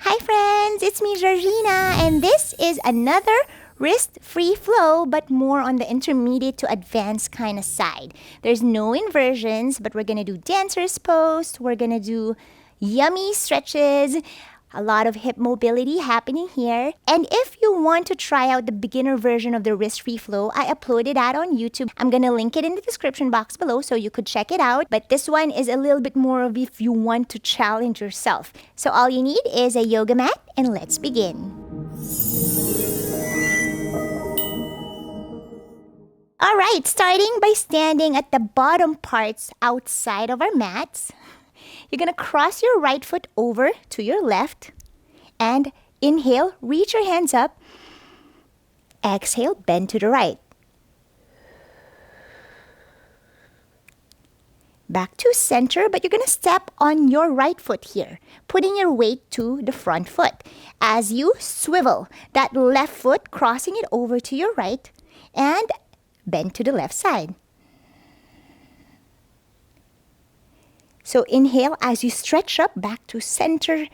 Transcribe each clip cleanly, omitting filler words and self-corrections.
Hi friends, it's me Georgina, and this is another wrist-free flow, but more on the intermediate to advanced kind of side. There's no inversions, but we're gonna do dancer's pose, we're gonna do yummy stretches, a lot of hip mobility happening here. And if you want to try out the beginner version of the wrist-free flow, I uploaded that on YouTube. I'm gonna link it in the description box below so you could check it out. But this one is a little bit more of if you want to challenge yourself. So all you need is a yoga mat, and let's begin. All right, starting by standing at the bottom parts outside of our mats. You're gonna cross your right foot over to your left and inhale, reach your hands up. Exhale, bend to the right. Back to center, but you're gonna step on your right foot here, putting your weight to the front foot. As you swivel that left foot, crossing it over to your right and bend to the left side. So inhale as you stretch up back to center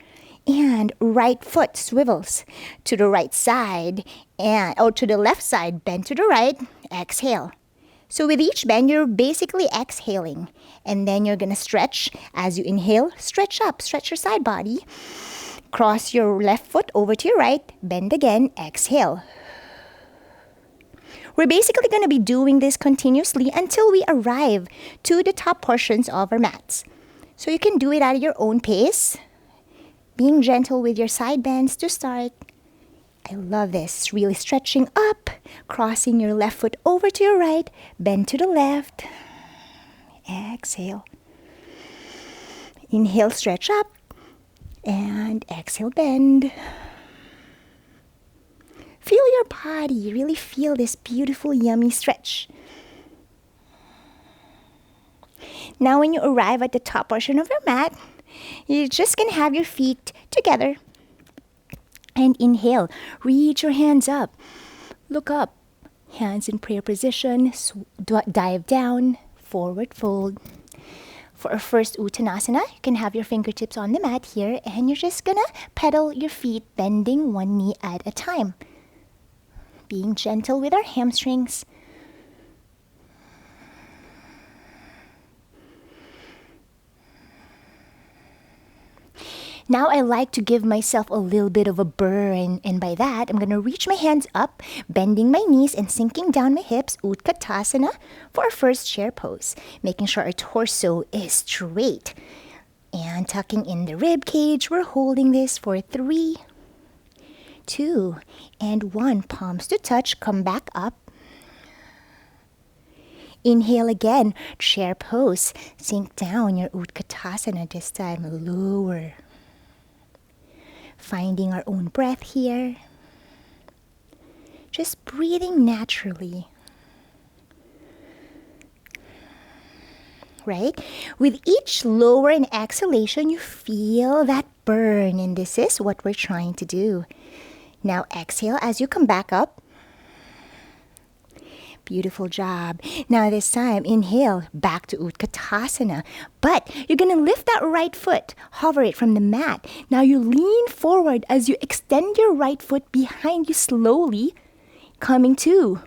and right foot swivels to the right side or to the left side, bend to the right, exhale. So with each bend, you're basically exhaling. And then you're going to stretch. As you inhale, stretch up, stretch your side body. Cross your left foot over to your right, bend again, exhale. We're basically going to be doing this continuously until we arrive to the top portions of our mats. So you can do it at your own pace, being gentle with your side bends to start. I love this. Really stretching up, crossing your left foot over to your right, bend to the left, exhale. Inhale, stretch up, and exhale, bend. Feel your body, really feel this beautiful, yummy stretch. Now when you arrive at the top portion of your mat, you're just going to have your feet together. And inhale, reach your hands up, look up, hands in prayer position, dive down, forward fold. For our first Uttanasana, you can have your fingertips on the mat here, and you're just going to pedal your feet, bending one knee at a time. Being gentle with our hamstrings. Now I like to give myself a little bit of a burn, and by that, I'm going to reach my hands up, bending my knees and sinking down my hips, Utkatasana, for our first chair pose, making sure our torso is straight. And tucking in the rib cage, we're holding this for 3, 2, and 1. Palms to touch, come back up. Inhale again, chair pose, sink down your Utkatasana, this time lower. Finding our own breath here. Just breathing naturally. Right? With each lower and exhalation, you feel that burn, and this is what we're trying to do. Now exhale as you come back up. Beautiful job. Now this time, inhale, back to Utkatasana. But you're going to lift that right foot, hover it from the mat. Now you lean forward as you extend your right foot behind you slowly, coming to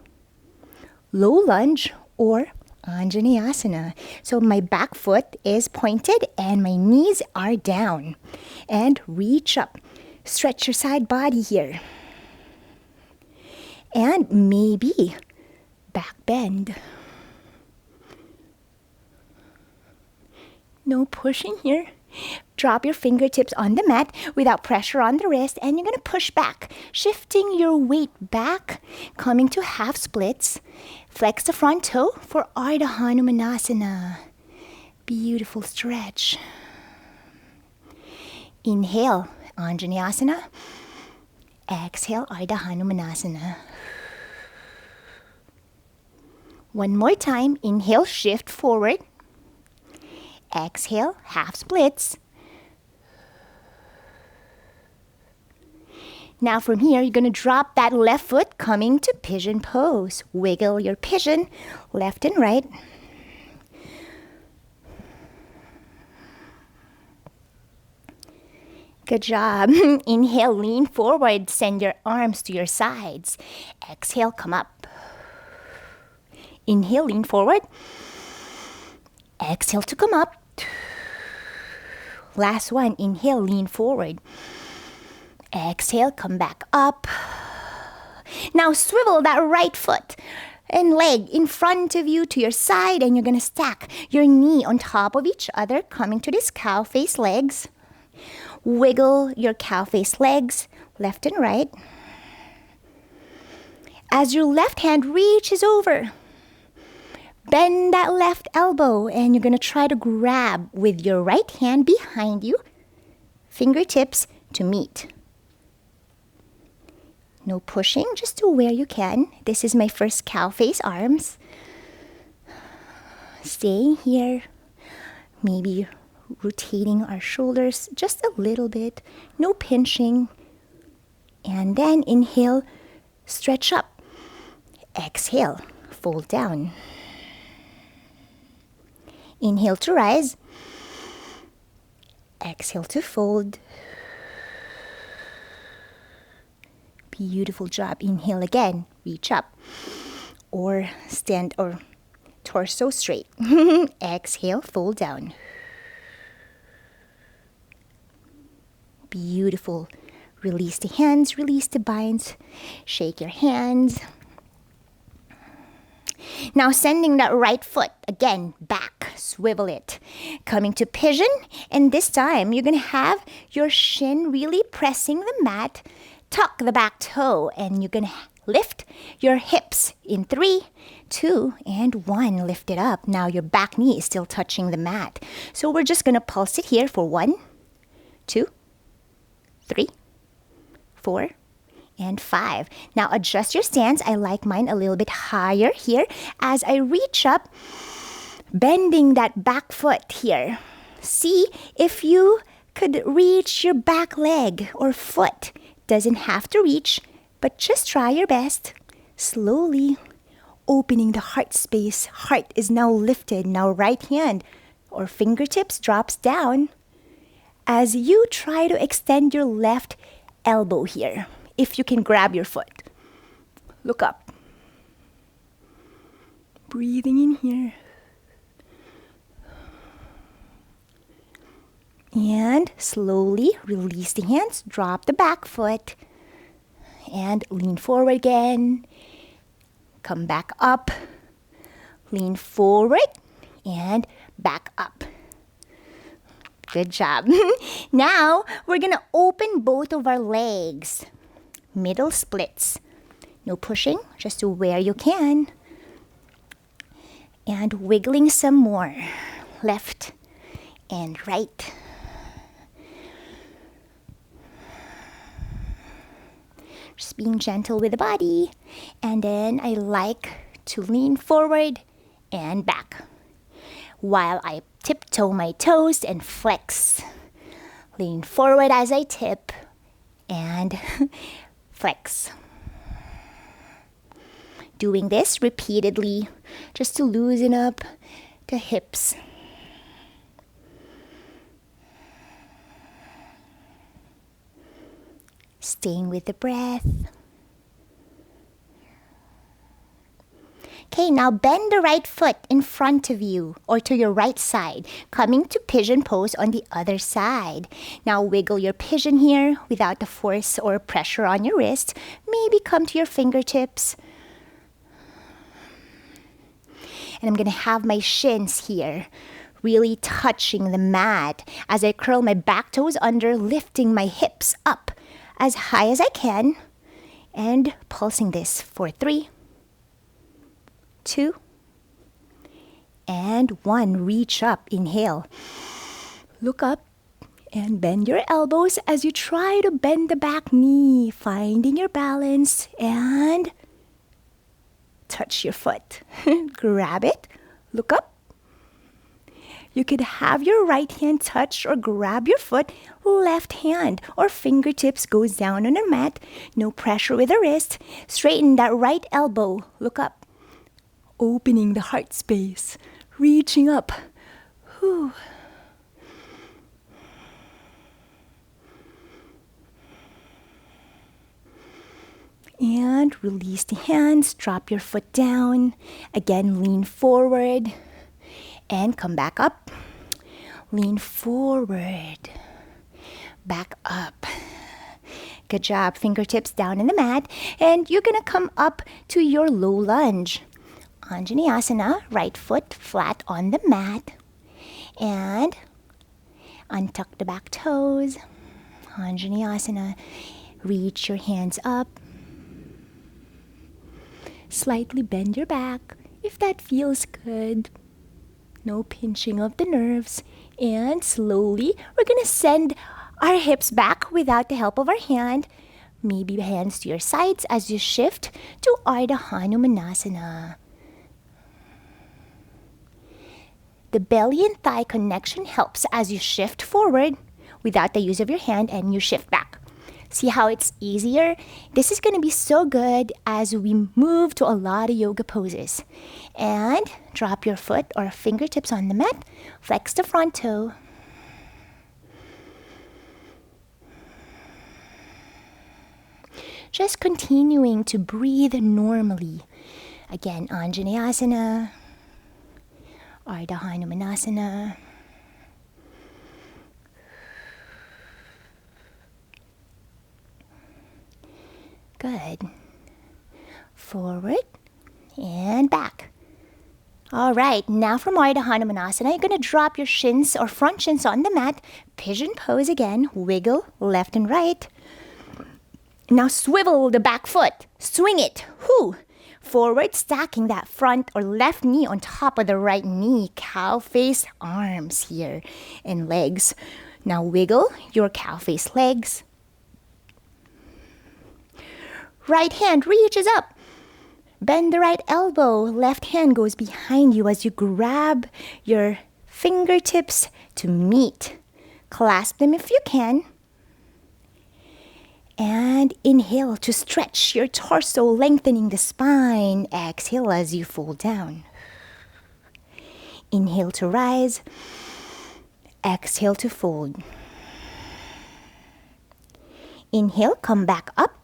low lunge or Anjaneyasana. So my back foot is pointed and my knees are down. And reach up. Stretch your side body here. And maybe back bend. No pushing here. Drop your fingertips on the mat without pressure on the wrist, and you're going to push back, shifting your weight back, coming to half splits. Flex the front toe for Ardha Hanumanasana. Beautiful stretch. Inhale, Anjaneyasana. Exhale, Ardha Hanumanasana. One more time, inhale, shift forward. Exhale, half splits. Now from here, you're going to drop that left foot coming to pigeon pose. Wiggle your pigeon left and right. Good job. Inhale, lean forward. Send your arms to your sides. Exhale, come up. Inhale, lean forward. Exhale to come up. Last one. Inhale, lean forward. Exhale, come back up. Now swivel that right foot and leg in front of you to your side, and you're going to stack your knee on top of each other, coming to these cow face legs. Wiggle your cow face legs left and right. As your left hand reaches over, bend that left elbow, and you're going to try to grab with your right hand behind you, fingertips to meet. No pushing, just to where you can. This is my first cow face arms. Staying here, maybe rotating our shoulders just a little bit. No pinching. And then inhale, stretch up. Exhale, fold down. Inhale to rise. Exhale to fold. Beautiful job. Inhale again. Reach up. Or stand or torso straight. Exhale, fold down. Beautiful. Release the hands, release the binds. Shake your hands. Now sending that right foot again back, swivel it. Coming to pigeon, and this time you're going to have your shin really pressing the mat. Tuck the back toe, and you're going to lift your hips in 3, 2, and 1. Lift it up. Now your back knee is still touching the mat. So we're just going to pulse it here for 1, 2, 3, 4, and 5. Now adjust your stance. I like mine a little bit higher here. As I reach up, bending that back foot here. See if you could reach your back leg or foot. Doesn't have to reach, but just try your best. Slowly opening the heart space. Heart is now lifted. Now right hand or fingertips drops down as you try to extend your left elbow here. If you can grab your foot. Look up. Breathing in here. And slowly release the hands, drop the back foot, and lean forward again. Come back up, lean forward, and back up. Good job. Now, we're going to open both of our legs. Middle splits. No pushing, just to where you can. And wiggling some more. Left and right. Just being gentle with the body. And then I like to lean forward and back while I tiptoe my toes and flex. Lean forward as I tip and flex. Doing this repeatedly just to loosen up the hips. Staying with the breath. Okay, now bend the right foot in front of you or to your right side, coming to pigeon pose on the other side. Now wiggle your pigeon here without the force or pressure on your wrist. Maybe come to your fingertips. And I'm going to have my shins here really touching the mat as I curl my back toes under, lifting my hips up as high as I can, and pulsing this for 3, 2, and 1. Reach up, inhale. Look up and bend your elbows as you try to bend the back knee, finding your balance, and touch your foot. Grab it, look up. You could have your right hand touch or grab your foot, left hand or fingertips goes down on the mat. No pressure with the wrist. Straighten that right elbow. Look up. Opening the heart space. Reaching up. Whew. And release the hands, drop your foot down. Again, lean forward and come back up. Lean forward, back up. Good job. Fingertips down in the mat. And you're going to come up to your low lunge. Anjaneyasana, right foot flat on the mat. And untuck the back toes. Anjaneyasana, reach your hands up. Slightly bend your back if that feels good. No pinching of the nerves. And slowly, we're going to send our hips back without the help of our hand. Maybe hands to your sides as you shift to Ardha Hanumanasana. The belly and thigh connection helps as you shift forward without the use of your hand and you shift back. See how it's easier? This is going to be so good as we move to a lot of yoga poses. And drop your foot or fingertips on the mat. Flex the front toe. Just continuing to breathe normally. Again, Anjaneyasana, Ardha Hanumanasana. Good. Forward and back. All right, now from Ardha Hanumanasana, you're going to drop your shins or front shins on the mat. Pigeon pose again. Wiggle left and right. Now swivel the back foot. Swing it. Whoo! Forward, stacking that front or left knee on top of the right knee. Cow face arms here and legs. Now wiggle your cow face legs. Right hand reaches up. Bend the right elbow. Left hand goes behind you as you grab your fingertips to meet. Clasp them if you can. And inhale to stretch your torso, lengthening the spine. Exhale as you fold down. Inhale to rise. Exhale to fold. Inhale, come back up.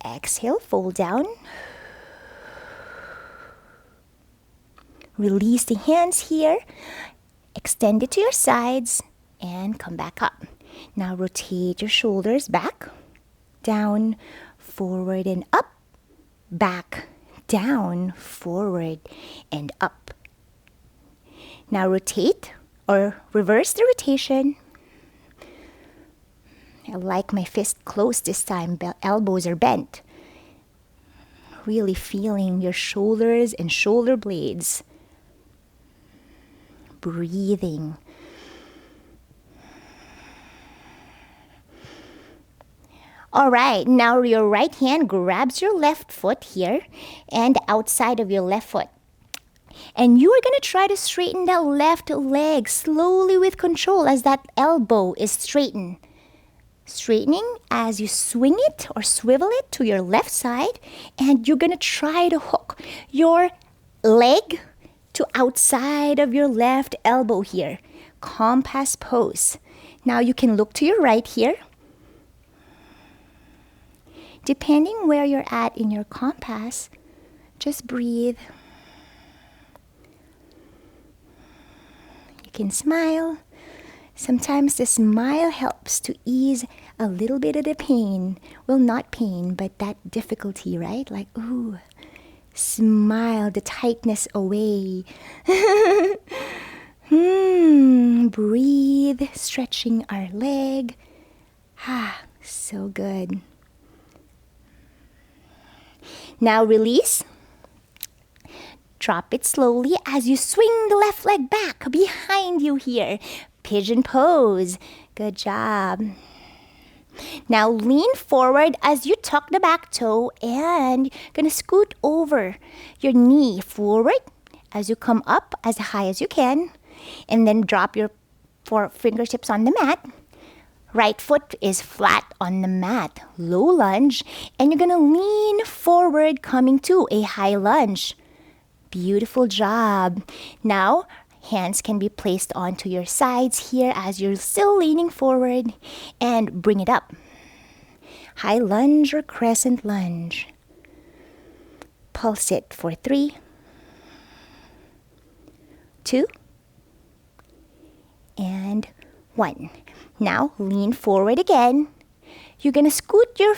Exhale, fold down. Release the hands here. Extend it to your sides and come back up. Now rotate your shoulders back, down, forward and up, back, down, forward and up. Now rotate or reverse the rotation. I like my fist closed this time. Elbows are bent. Really feeling your shoulders and shoulder blades. Breathing. All right, now your right hand grabs your left foot here and outside of your left foot. And you are going to try to straighten that left leg slowly with control as that elbow is straightened. Straightening as you swing it or swivel it to your left side, and you're going to try to hook your leg to outside of your left elbow here. Compass pose. Now you can look to your right here. Depending where you're at in your compass, just breathe. You can smile. Sometimes the smile helps to ease a little bit of the pain. Well, not pain, but that difficulty, right? Like, ooh, smile the tightness away. Breathe, stretching our leg. So good. Now release. Drop it slowly as you swing the left leg back behind you here. Pigeon pose. Good job. Now lean forward as you tuck the back toe and you're going to scoot over your knee forward as you come up as high as you can. And then drop your fingertips on the mat. Right foot is flat on the mat. Low lunge. And you're going to lean forward coming to a high lunge. Beautiful job. Now, hands can be placed onto your sides here as you're still leaning forward and bring it up. High lunge or crescent lunge. Pulse it for 3, 2, and 1. Now lean forward again. You're going to scoot your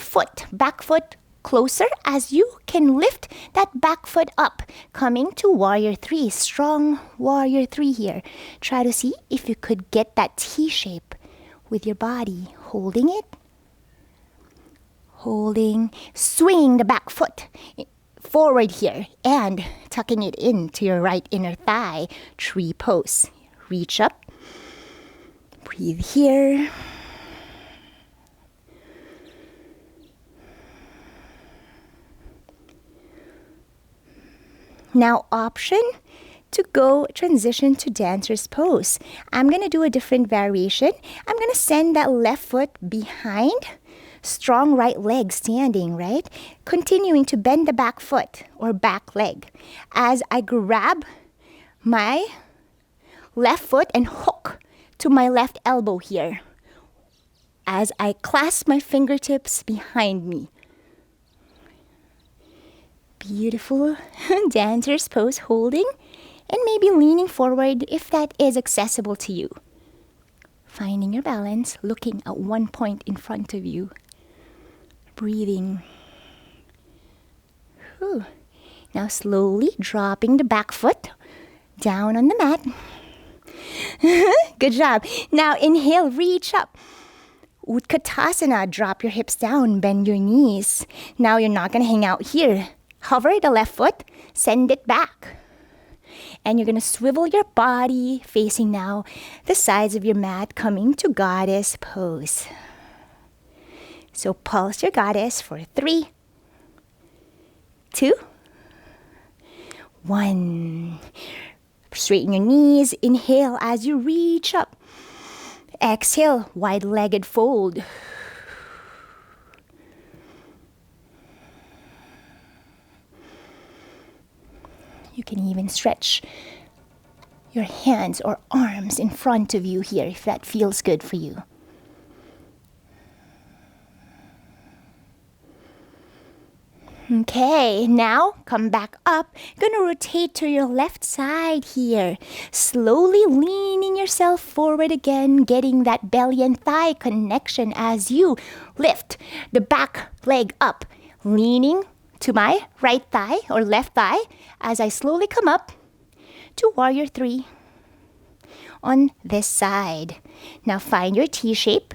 back foot closer as you can lift that back foot up. Coming to warrior 3, strong warrior 3 here. Try to see if you could get that T shape with your body. Holding it. Holding, swinging the back foot forward here and tucking it into your right inner thigh. Tree pose. Reach up. Breathe here. Now option to go transition to dancer's pose. I'm going to do a different variation. I'm going to send that left foot behind. Strong right leg standing, right? Continuing to bend the back foot or back leg. As I grab my left foot and hook to my left elbow here. As I clasp my fingertips behind me. Beautiful dancer's pose, holding and maybe leaning forward if that is accessible to you. Finding your balance, looking at one point in front of you. Breathing. Whew. Now slowly dropping the back foot down on the mat. Good job. Now inhale, reach up. Utkatasana, drop your hips down, bend your knees. Now you're not going to hang out here. Hover the left foot, send it back. And you're going to swivel your body, facing now the sides of your mat, coming to goddess pose. So pulse your goddess for 3, 2, 1. Straighten your knees. Inhale as you reach up. Exhale, wide-legged fold. You can even stretch your hands or arms in front of you here if that feels good for you. Okay, now come back up. Gonna rotate to your left side here. Slowly leaning yourself forward again, getting that belly and thigh connection as you lift the back leg up. Leaning to my right thigh or left thigh as I slowly come up to warrior 3 on this side. Now find your T shape.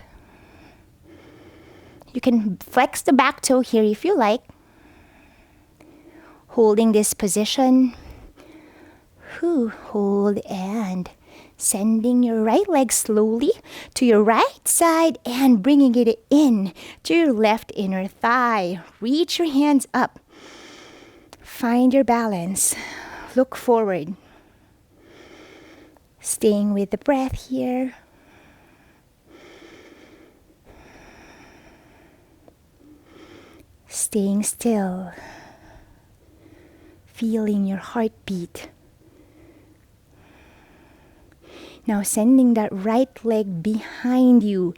You can flex the back toe here if you like. Holding this position. Hold and sending your right leg slowly to your right side and bringing it in to your left inner thigh. Reach your hands up. Find your balance. Look forward. Staying with the breath here. Staying still. Feeling your heartbeat. Now sending that right leg behind you.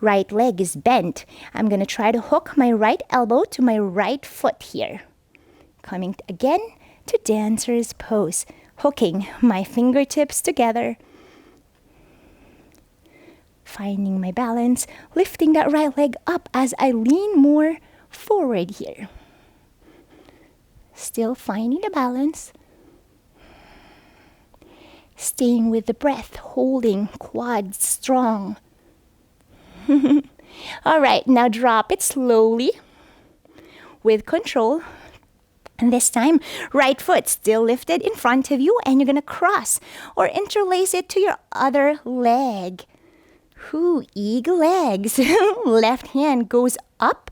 Right leg is bent. I'm going to try to hook my right elbow to my right foot here. Coming again to dancer's pose. Hooking my fingertips together. Finding my balance. Lifting that right leg up as I lean more forward here. Still finding the balance. Staying with the breath, holding quads strong. All right, now drop it slowly with control. And this time, right foot still lifted in front of you, and you're going to cross or interlace it to your other leg. Eagle legs. Left hand goes up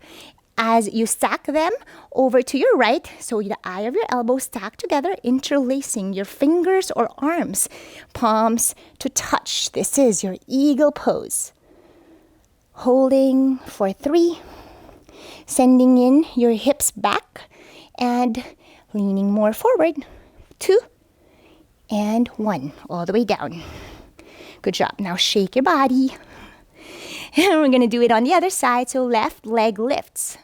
as you stack them over to your right, so the eye of your elbow stacked together, interlacing your fingers or arms, palms to touch. This is your eagle pose. Holding for 3, sending in your hips back and leaning more forward. 2 and 1, all the way down. Good job. Now shake your body. We're going to do it on the other side. So left leg lifts.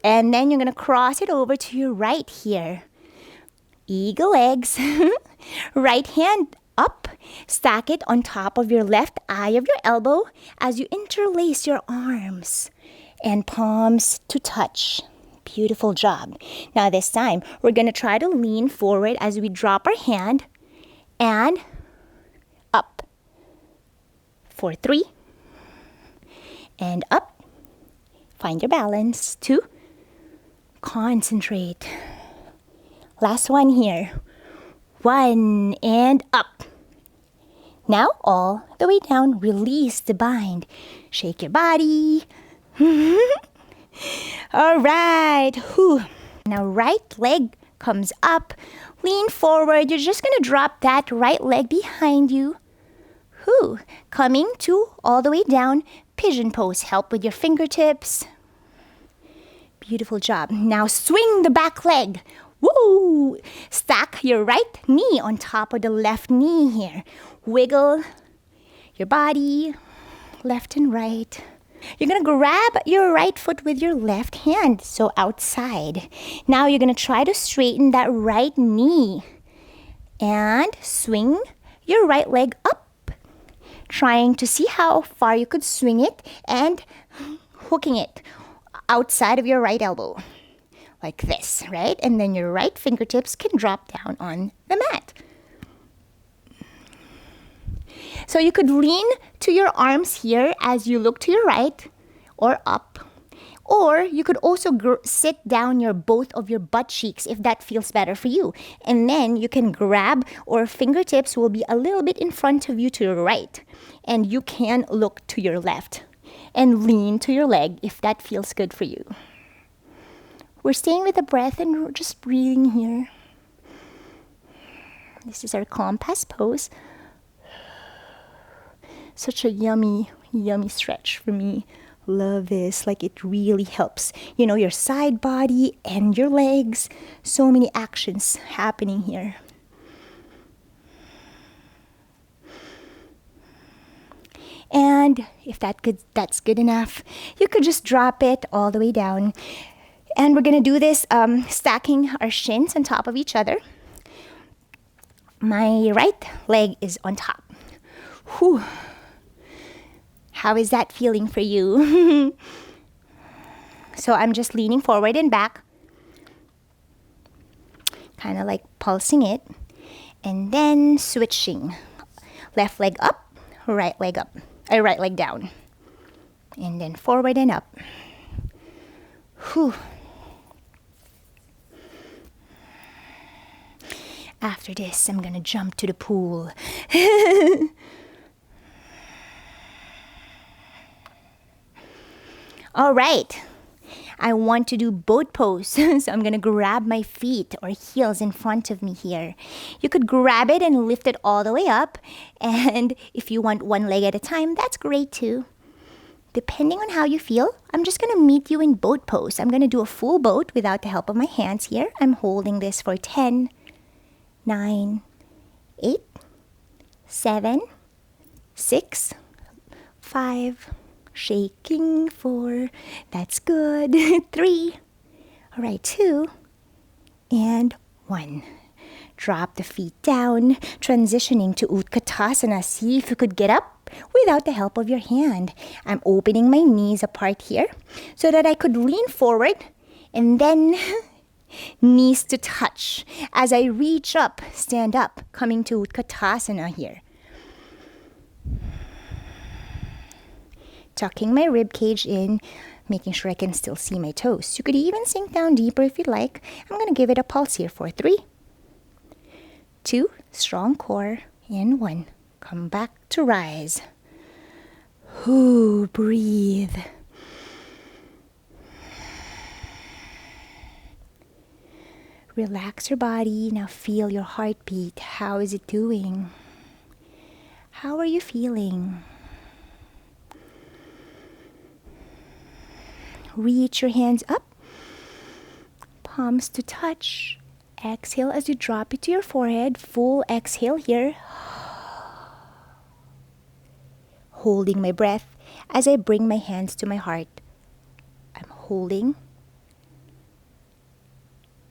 And then you're going to cross it over to your right here. Eagle legs. Right hand up. Stack it on top of your left eye of your elbow as you interlace your arms and palms to touch. Beautiful job. Now this time, we're going to try to lean forward as we drop our hand and up. For 3. And up. Find your balance. 2. Concentrate. Last one here. 1 and up. Now all the way down. Release the bind. Shake your body. All right. Whew. Now right leg comes up. Lean forward. You're just going to drop that right leg behind you. Whew. Coming to all the way down. Pigeon pose. Help with your fingertips. Beautiful job. Now swing the back leg. Woo! Stack your right knee on top of the left knee here. Wiggle your body left and right. You're going to grab your right foot with your left hand, so outside. Now you're going to try to straighten that right knee and swing your right leg up, trying to see how far you could swing it and hooking it outside of your right elbow, like this, right? And then your right fingertips can drop down on the mat. So you could lean to your arms here as you look to your right or up. Or you could also sit down both of your butt cheeks if that feels better for you. And then you can grab, or fingertips will be a little bit in front of you to your right. And you can look to your left and lean to your leg if that feels good for you. We're staying with the breath and we're just breathing here. This is our compass pose. Such a yummy, yummy stretch for me. Love this. Like, it really helps, your side body and your legs. So many actions happening here. And if that's good enough, you could just drop it all the way down. And we're going to do this stacking our shins on top of each other. My right leg is on top. Whew. How is that feeling for you? So I'm just leaning forward and back, kind of like pulsing it, and then switching. Left leg up, right leg down, and then forward and up. Whew. After this, I'm gonna jump to the pool. All right, I want to do boat pose. So I'm going to grab my feet or heels in front of me here. You could grab it and lift it all the way up. And if you want one leg at a time, that's great too. Depending on how you feel, I'm just going to meet you in boat pose. I'm going to do a full boat without the help of my hands here. I'm holding this for 10, 9, 8, 7, 6, 5, shaking 4, that's good, 3, all right, 2, and 1. Drop the feet down, transitioning to Utkatasana. See if you could get up without the help of your hand. I'm opening my knees apart here so that I could lean forward and then knees to touch. As I reach up, stand up, coming to Utkatasana here. Tucking my rib cage in, making sure I can still see my toes. You could even sink down deeper if you'd like. I'm going to give it a pulse here for 3, 2, strong core, and 1. Come back to rise. Ooh, breathe. Relax your body. Now feel your heartbeat. How is it doing? How are you feeling? Reach your hands up, palms to touch. Exhale as you drop it to your forehead. Full exhale here. Holding my breath. As I bring my hands to my heart, I'm holding.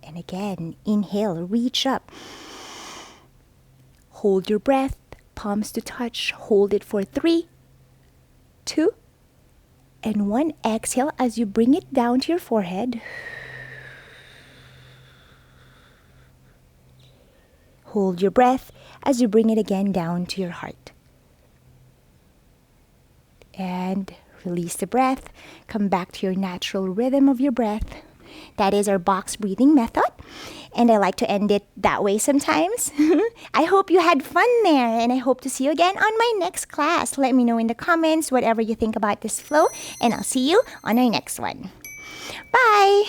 And again, inhale, reach up. Hold your breath, palms to touch. Hold it for 3, 2, and 1. Exhale as you bring it down to your forehead. Hold your breath as you bring it again down to your heart. And release the breath. Come back to your natural rhythm of your breath. That is our box breathing method. And I like to end it that way sometimes. I hope you had fun there, and I hope to see you again on my next class. Let me know in the comments whatever you think about this flow, and I'll see you on our next one. Bye!